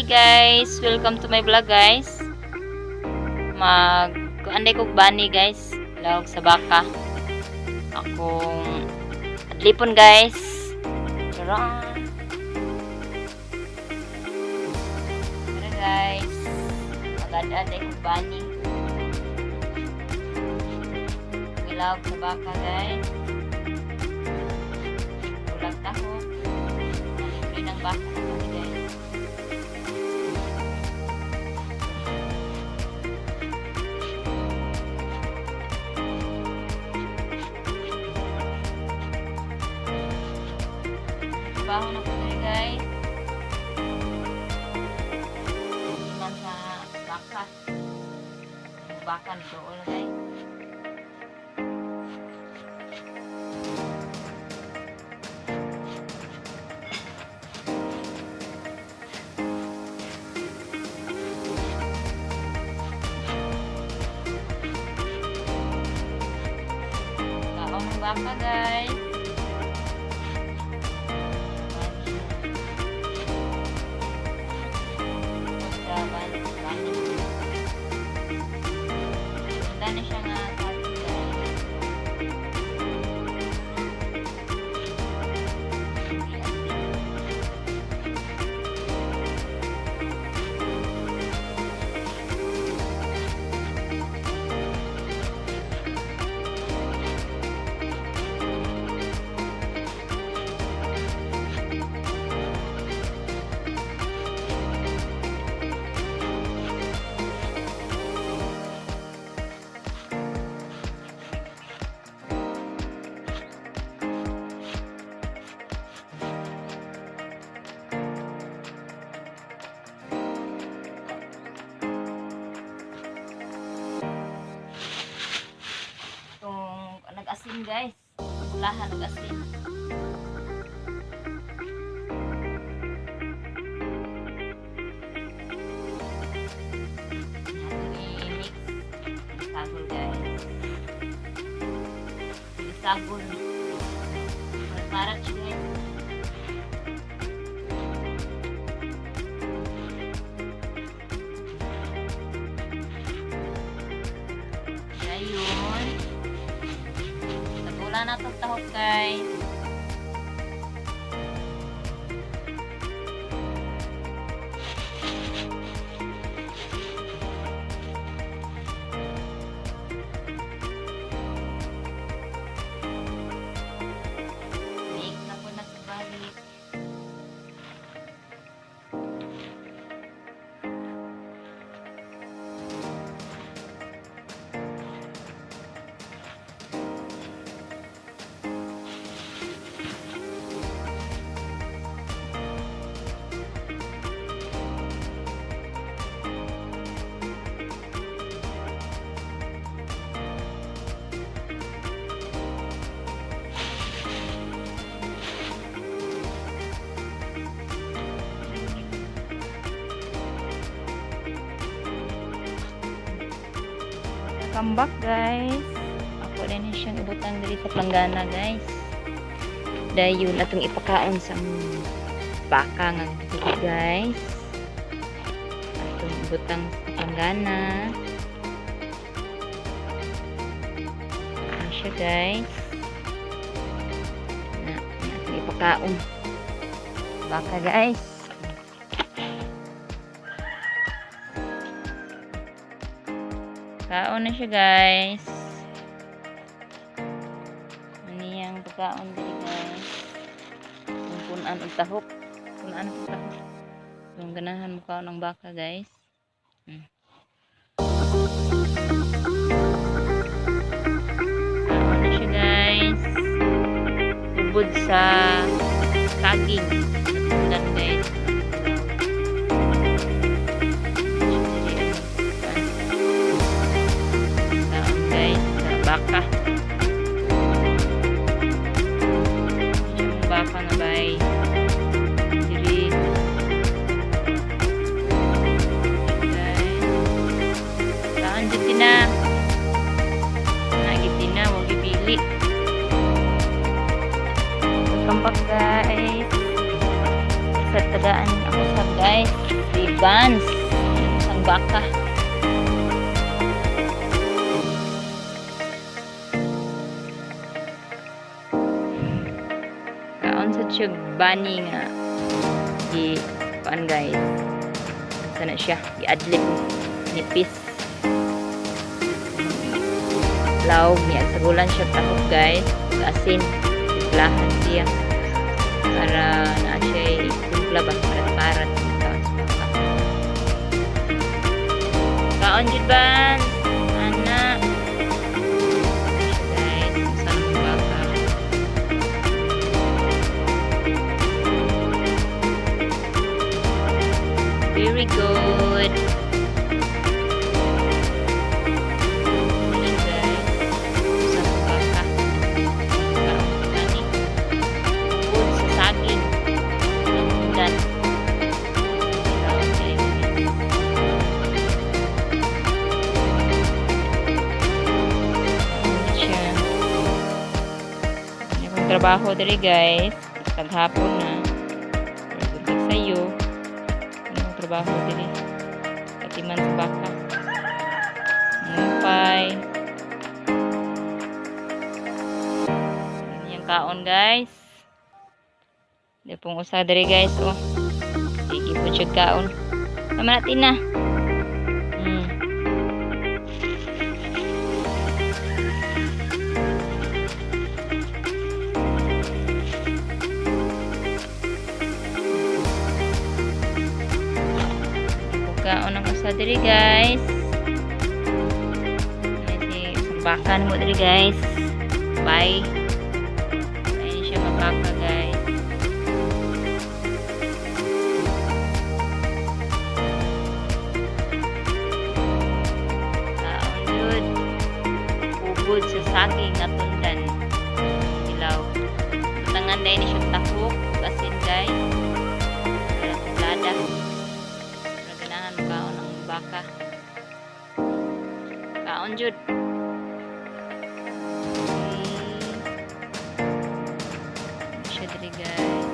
guys, welcome to my vlog guys. Anday kog bani guys, lawag sa baka. Akong adlipon guys. Charan. Tara guys, magad-aday kog bani. Lawag sa baka guys. Ulag taho. Nalipin ang baka guys. Trabaho na po tayo guys. Iman sa baka. Baka doon guys. Kaon ng baka guys. Dani siya nga sabi guys. Nag-asin guys. Lahan nag-asin. I-mix. Sagol guys. Sagol. Marat siya guys. Ayun. Wala na itong tahok guys. Mix na po na sa balik. Welcome back guys. Ako rin siyang ibutang diri sa planggana guys. Dayon atong ipakaon sa baka nga dito guys. Atong ibutang sa planggana. Ayan siya guys. Atong ipakaon baka guys. Kaon na siya guys. Aniyang pagkaon dili guys. Punan og tahok. Punan og tahok. Yung ganahan mo kaon ng baka guys. Kaon na siya guys. Ubod sa saging. Tundan guys. Baka yung baka na bay diri guys saan dito na nagiti na wag ipili. Welcome back guys sa tagaan ako sa guys. Si Vance. Isang baka. Kaon sa tiyog bani nga. Di, kuan guys. Sana siya. I-adlip. Nipis. Laog niya. Sagulan siya tahog guys. Asin. Lahat siya. Para na siya timpla ba. Parat-parat. Kaon jud ban. Anak. Guys. Masarap baka. Very good. Ayan guys. Masarap baka. Kaon gani. Food sa saging. Dan. Trabaho dali guys, taghapon na tubig sayo anong trabaho dali katiman sa baka ngupay yung kaon guys di pong usa dali guys oh sige po siya kaon naman natin na kaon ang usa diri guys. Ay si bakan mo diri guys. Bye. Ay siya mabaka guys. Kaon jud. Ubod sa saging na tundan. Ilaw. Tangan dai ni siya tahok asin guys. Lada. Kaon ng baka kaon jud siya diri guys.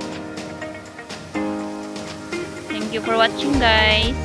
Thank you for watching guys.